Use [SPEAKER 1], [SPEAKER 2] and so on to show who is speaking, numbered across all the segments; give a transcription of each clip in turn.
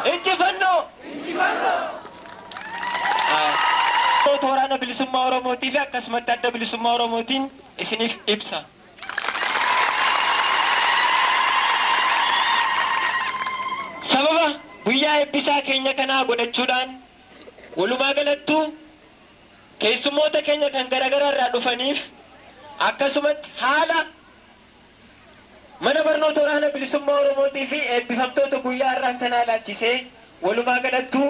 [SPEAKER 1] Injifannoo! Waraana bilisummaa Oromootii fi akkasumatti adda bilisummaa Oromootiin isiniif ibsa. Sababa guyyaa eebbisaa keenya kanaa godhachuudhaan walumaa galattuu keessummoota keenya kan garaagaraa irraa dhufaniif akkasumatti haala mana barnoota waraana bilisummaa Oromootii fi eebbifamtoota guyyaa irraan sanaa laachisee walumaa galattuu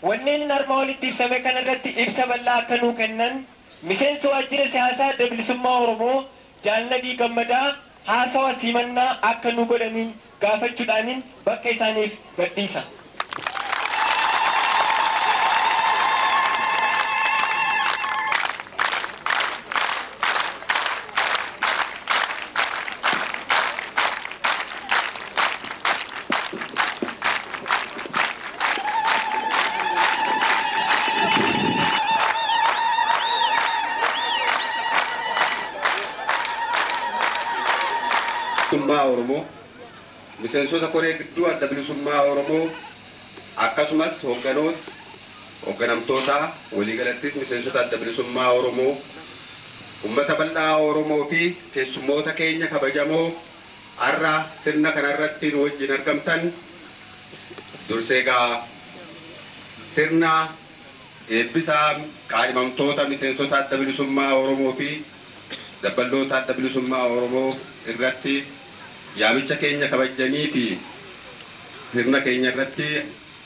[SPEAKER 1] wanneen harma walitti ibsame kana irratti ibsa bal'aa akka nuu kennan miseensa waajjira siyaasaa adda bilisummaa Oromoo Jaalladii Gammadaa haasawa simannaa akka nuu godhaniin gaafachuudhaaniin bakka isaaniif gadhiisa.
[SPEAKER 2] Oromoo miseensota koree gidduu adda bilisummaa Oromoo akkasumas hoogganamtoota waliigalattis miseensota adda bilisummaa Oromoo ummata bal'aa Oromoo fi keessummoota keenya kabajamoo har'a sirna kanarratti nu wajjin argamtan dursee gaa sirna eebbisaa qaadhimamtoota miseensota adda bilisummaa Oromoo fi dabballoota adda bilisummaa Oromoo irratti yaamicha keenya kabajanii fi sirna keenya irratti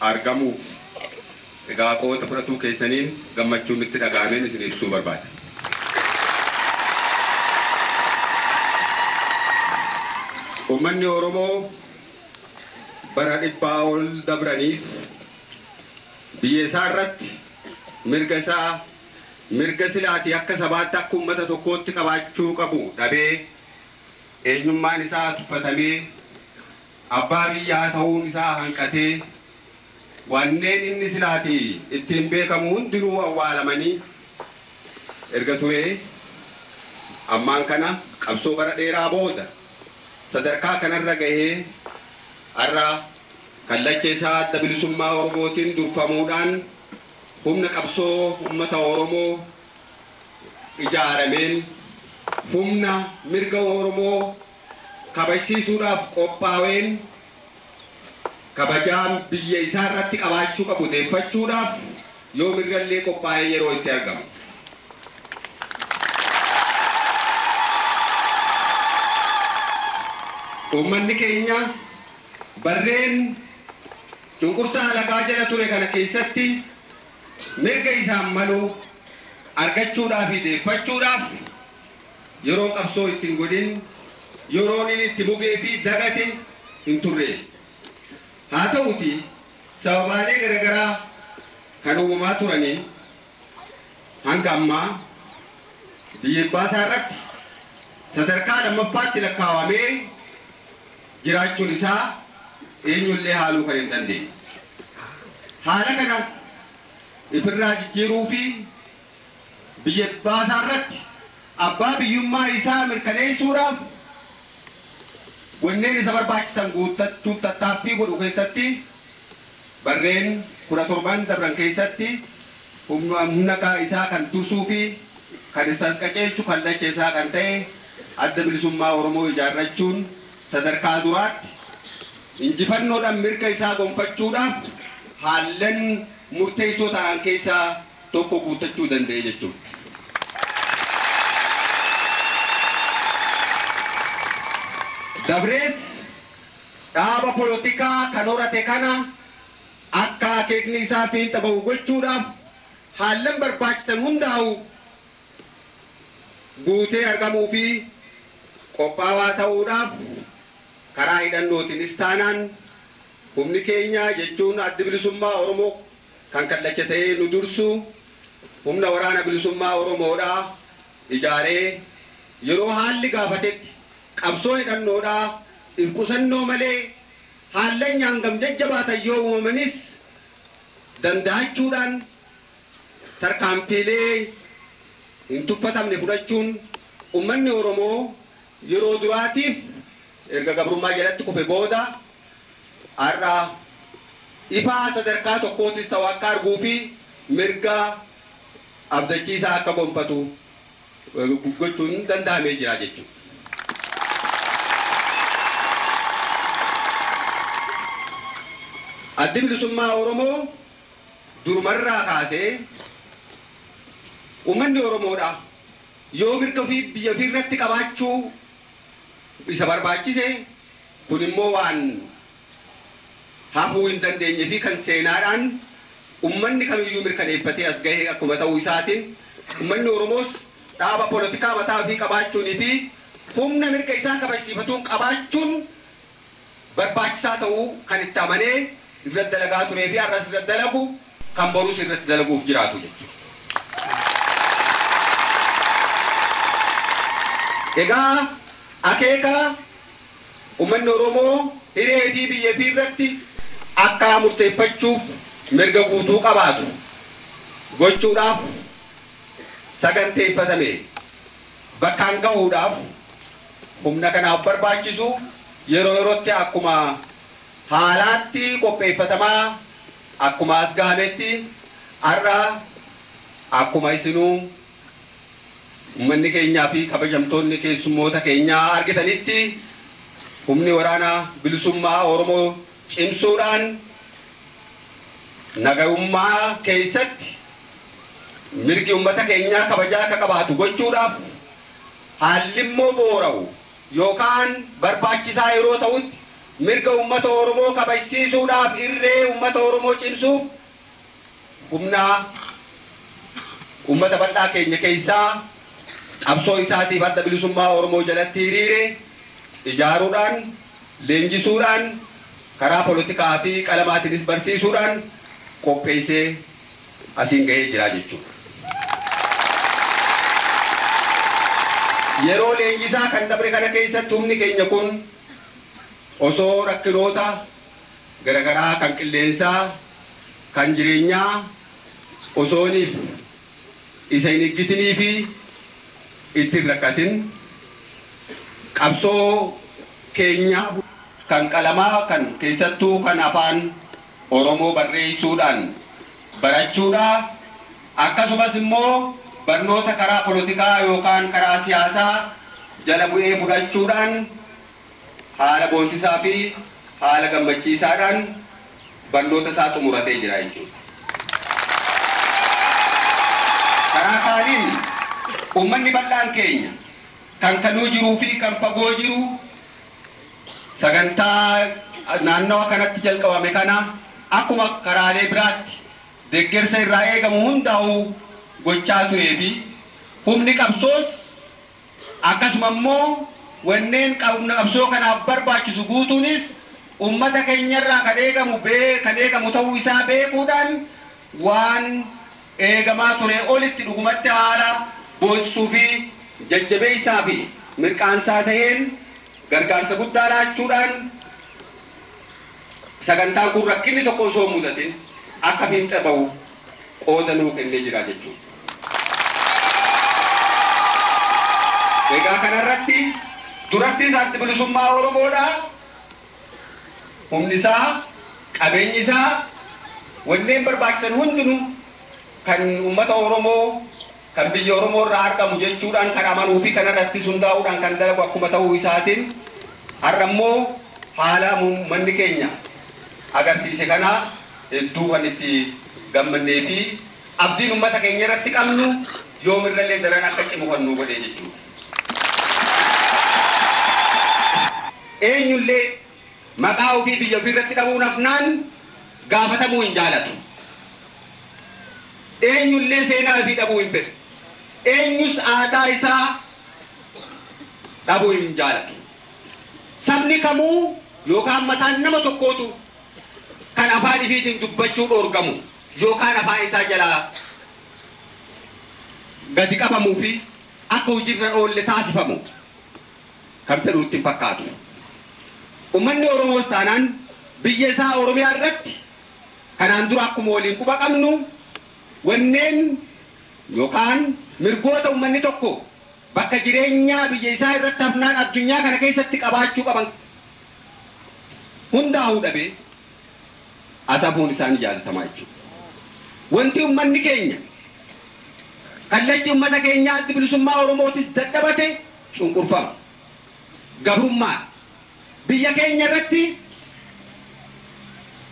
[SPEAKER 2] argamuuf egaa qooda fudhatuu keessaniin gammachuun itti dhaga'ameen isin ibsuu barbaada. Uummanni Oromoo bara dhibbaa ol dabraniif biyya isaa irratti mirga silaatii akka sabaatti akka uummata tokkootti qabaachuu qabu dhabee eenyummaan isaa tuffatamee abbaa biyyaa ta'uun isaa hanqatee wanneen inni silaatii ittiin beekamu hundinuu awwaalamanii erga turee ammaan kana qabsoo bara dheeraa booda sadarkaa kanarra gahee har'a kallacheessaa adda bilisummaa Oromootiin durfamuudhaan humna qabsoo uummata Oromoo ijaarameen humna mirga Oromoo kabachiisuudhaaf qophaa'een kabajaan biyya isaa irratti qabaachuu qabu deeffachuudhaaf yoo mirgallee qophaa'ee yeroo itti argamu. Uummanni keenya barreen cunqursaa alagaa jala ture kana keessatti mirga isaan malu argachuudhaaf fi deeffachuudhaaf yeroo qabsoo ittiin godhin yeroo inni itti bugee fi dagate hin turre. Haa ta'uti sababaalee garaagaraa kan uumamaa turanii hanga ammaa biyya baasaa irratti sadarkaa lammaffaatti lakkaawamee jiraachuun isaa eenyullee haaluu kan hin dandeenye. Haala kana ifirraa jijjiiruu fi biyya baasaa irratti abbaa biyyummaa isaa mirkaneessuudhaaf wanneen isa barbaachisan guuttachuuf tattaaffii godhu keessatti barreen 17 dabran keessatti humna isaa kan tursuu fi kan isa qajeelchu kallacheessaa kan ta'e adda bilisummaa Oromoo ijaarrachuun sadarkaa duraatti injifannoodhaan mirga isaa gonfachuudhaaf haallan murteessoo ta'an keessaa tokko guuttachuu danda'e jechuudha. Dabrees dhaaba polotikaa kan horate kana akka akeekni isaa fiixa bahu gochuudhaaf haallan barbaachisan hundaa'u guutee argamuu fi qophaawaa ta'uudhaaf karaa hidhannootiinis taanaan humni keenya jechuun addi bilisummaa Oromoo kan kallacha ta'ee nu dursu humna waraana bilisummaa Oromoodhaa ijaaree yeroo haalli gaafatetti qabsoo hidhannoodhaa if qusannoo malee haallan hangam jajjabaatan yoo uumamanis danda'achuudhaan tarkaanfiilee hin tuffatamne fudhachuun uummanni Oromoo yeroo duraatiif erga gabrummaa jalatti kufe booda har'a ifaa sadarkaa tokkootis ta'u akka arguu fi mirga abdachiisaa akka gonfatu gochuun danda'amee jira jechuudha. Addi bilisummaa Oromoo durumarraa kaasee uummanni Oromoodha yoo mirga ofii biyya ofii irratti qabaachuu isa barbaachise kun immoo waan hafuu hin dandeenye fi kan seenaadhaan uummanni kamiyyuu mirkaneeffatee as gahee akkuma ta'uu isaatiin uummanni Oromoos dhaaba poolitikaa mataa ofii qabaachuunii fi humna mirga isaa kabachiifatuun qabaachuun barbaachisaa ta'uu kan itti amanee irratti dalagaa turee fi har'as irratti dalagu kan borus irratti dalaguuf jiraatu jechuudha. Egaa akeeka uummanni Oromoo hiree fi biyya ofii irratti akka murteeffachuuf mirga guutuu qabaatu gochuudhaaf saganteeffatame bakkaan gahuudhaaf humna kanaaf barbaachisu yeroo yerootti akkuma haalaatti qopheeffatamaa akkuma as gahametti har'a akkuma isinuu uummanni keenyaa fi kabajamtoonni keessummoota keenyaa argitanitti humni waraanaa bilisummaa Oromoo cimsuudhaan nagayummaa keessatti mirgi uummata keenyaa kabajaa akka qabaatu gochuudhaaf haalli immoo boora'u yookaan barbaachisaa yeroo ta'utti mirga uummata Oromoo kabajsiisuudhaaf irree uummata Oromoo cimsuuf humna uummata bal'aa keenya keessaa qabsoo isaatiif adda bilisummaa Oromoo jalatti hiriire ijaaruudhaan leenjisuudhaan karaa poolitikaa fi qalamaatiinis barsiisuudhaan qopheessee asiin gahee jira jechuudha. Yeroo leenjisaa kan dabre kana keessatti humni keenya kun osoo rakkinoota garagaraa kan qilleensaa kan jireenyaa osooniif isa hin eeggatinii fi ittiin rakkatin qabsoo keenya kan qalamaa kan keessattuu kan afaan Oromoo barreessuudhaan barachuudhaan akkasumas immoo barnoota karaa poolitikaa yookaan karaa siyaasaa jala bu'ee fudhachuudhaan haala boonsisaa fi haala gammachiisaadhaan barnoota isaa xumuratee jira jechuudha. Karaa kaaniin uummanni bal'aan keenya kan kanuu jiruu fi kan fagoo jiru sagantaa naannawa kanatti jalqabame kana akkuma karaalee biraatti deeggarsa irraa eegamu hundaa'uu gochaa turee fi humni qabsoos akkasuma immoo wanneen qabsoo kanaaf barbaachisu guutuunis uummata keenyarraa kan eegamu ta'uu isaa beekuudhaan waan eegamaa ture olitti dhugumatti haala boonsisuu fi jajjabeessaa fi mirqaansaa ta'een gargaarsa guddaa laachuudhaan sagantaan kun rakkinni tokko osoo mudatin akka fiinxa ba'u qooda nuu kennee jira jechuudha. Egaa kanarratti duratti addi bilisummaa Oromoodha. Humni isaa, qabeenyi isaa, wanneen barbaachisan hundinuu kan uummata Oromoo kan biyya Oromoo irraa argamu jechuudhaan kan amanuu fi kanarratti hundaa'uudhaan kan dalagu akkuma ta'uu isaatiin har'a immoo haala manni keenya agarsiise kana hedduu kan itti gammannee fi abdiin uummata keenya irratti qabnu yoomirrallee daran akka cimu kan nuu godhee jechuudha. Eenyullee maqaa ofii biyya ofii irratti dhabuun hafnaan gaafatamuu hin jaalatu. Eenyullee seenaa ofii dhabuu hin fedhu. Eenyus aadaa isaa dhabuu hin jaalatu. Sabni kamuu yookaan mataan nama tokkootu kan afaan ifiitiin dubbachuu dhoorgamu yookaan afaan isaa jalaa gadi qabamuu fi akka hojiirra oolle taasifamu kan fedhuutti hin fakkaatu. Uummanni Oromoos taanaan biyya isaa Oromiyaa irratti kanaan dura akkuma waliin quba qabnu wanneen yookaan mirgoota uummanni tokko bakka jireenyaa biyya isaa irratti hafnaan addunyaa kana keessatti qabaachuu qaban hundaa'uu dhabee asabuun isaan jaalatamaa jechuudha. Wanti uummanni keenya kallachi uummata keenyaa adda bilisummaa Oromootis dadhabate cunqurfama. Gabrummaa biyya keenya irratti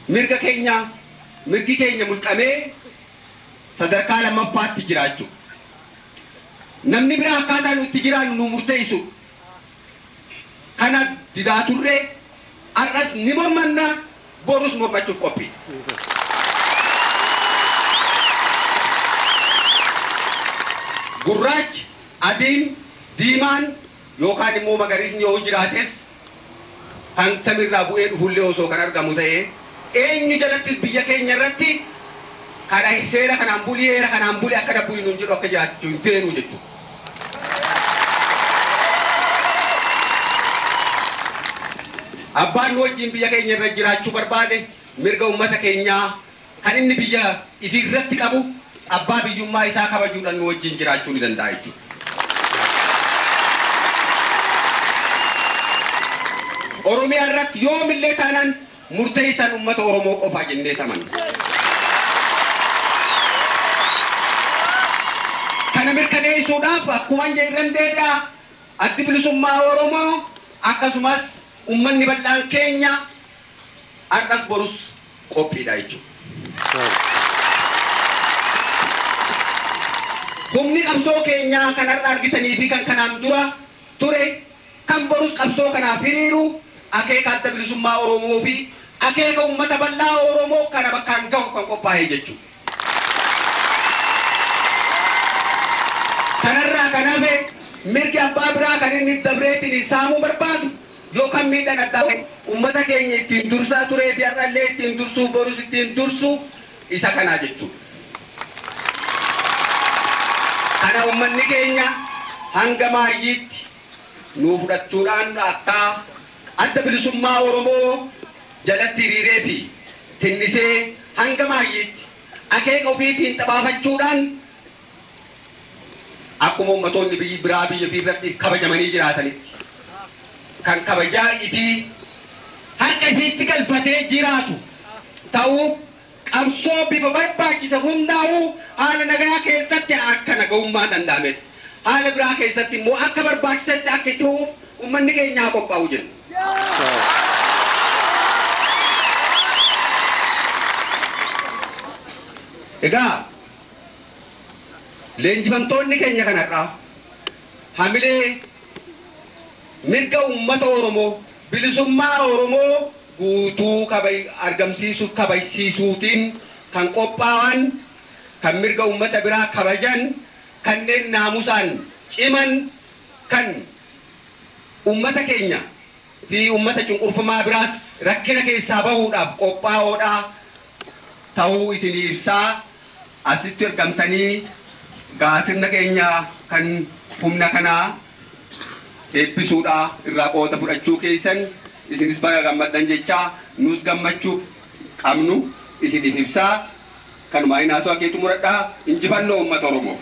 [SPEAKER 2] mirgi keenya mulqamee sadarkaa lammaffaatti jiraachuu. Namni biraa akkaataa nuti jiraannu nu murteessu. Kana didaa turree har'as ni mormanna borus mormachuuf qophii. Gurraachi, adiin, diimaan yookaan immoo magariisni yoo jiraates kan samiirraa bu'ee dhufullee osoo kan argamu ta'ee eenyu jalatti biyya keenya irratti kana seera kanaan bulii heera kanaan bulii akka dabbuun hin jedhu akka jiraachuu hin feenu jechuudha. Abbaan wajjin biyya keenya irra jiraachuu barbaade mirga uummata keenyaa kan inni biyya isii irratti qabu abbaa biyyummaa isaa kabajuudhaan nu wajjin jiraachuu ni danda'a jechuudha. Oromiyaa irratti yoomillee taanaan murteessan uummata Oromoo qofaa jennee tamanna. Kana mirkaneessuudhaaf akkuma jedhan deebi'a addi bilisummaa Oromoo akkasumas ummanni bal'aan keenya har'as borus qophiidha jechuudha. Humni qabsoo keenyaa kan har'a argitanii fi kan kanaan dura ture kan borus qabsoo kanaaf hiriiru akeeka adda bilisummaa Oromoo fi akeeka ummata bal'aa Oromoo kana bakkaan gahu kan qophaa'e jechuudha. Kanarraa kan hafe mirgi abbaa biraa kan inni dabreetiin saamuu barbaadu yookaan miidhaan addaa ummata keenya ittiin dursaa turee fi har'allee ittiin dursuu borus ittiin dursuu isa kanaa jechuudha. Kana ummanni keenya hanga maayyiitti nuu fudhachuudhaan akka adda bilisummaa Oromoo jalatti hiriiree fi tinnisee hanga maayyiitti akeeka ofiitiin xabaafachuudhaan akkuma ummatoonni biraa biyya irratti kabajamanii jiraatanitti kan kabajaa ifi harka ifiitti galfatee jiraatu ta'uu qabsoo bifa barbaachisa hundaa'uu haala nagaa keessatti akka nagahummaa danda'ame haala biraa keessatti immoo akka barbaachisatti akka itti ummanni keenya qophaa'u jenna. Egaa leenjifamtoonni keenya kanarraa hamilee mirga uummata Oromoo bilisummaa Oromoo guutuu argamsiisuuf kabajsiisuutiin kan qophaa'an kan mirga uummata biraa kabajan kanneen naamusaan ciman kan uummata keenya fi uummata cunqurfamaa biraas rakkina keessaa bahuudhaaf qophaa'oodha ta'uu isin ibsaa asitti argamtanii gaasirna keenya kan humna kanaa eebbisuudha irraa qooda fudhachuu keessan isinis baga gammaddan jechaa nus gammachuu qabnu isiniif ibsaa kanuma inaasoo akeetu muradhaa injifannoo uummata Oromoof.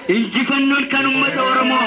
[SPEAKER 3] injifannoon kan uummata Oromoo